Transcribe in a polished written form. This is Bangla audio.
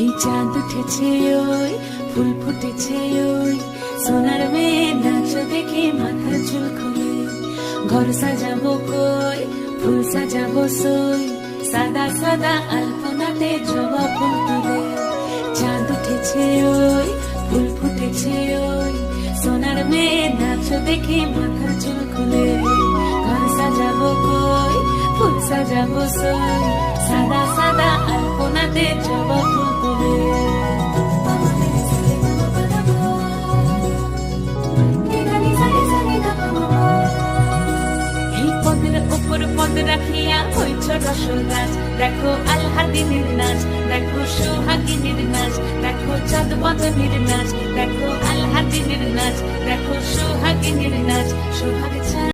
এই চাঁদ উঠেছে ওই ফুল ফুটেছে ওই সোনার মেয়ে নাচ দেখে মাথার চুল খুলে ঘর সাজাবো কই ফুল সাজাবো সই সাদা সাদা আলপনাতে জবা ফুল তুলে চাঁদ উঠেছে ওই ফুল ফুটেছে ওই সোনার মেয়ে নাচ দেখে মাথার চুল খুলে ঘর সাজাবো কই ফুল সাজাবো সই সাদা সাদা আলপনাতে জবা ফুল তুলে পদ রাখিয়া হইছ রসরাজ দেখো আলহাদিনের নাচ দেখো সোহাগিনীর নাচ দেখো চাঁদ বদনের নাচ দেখো আলহাদিনের নাচ দেখো সোহাগিনীর নাচ সোহাগ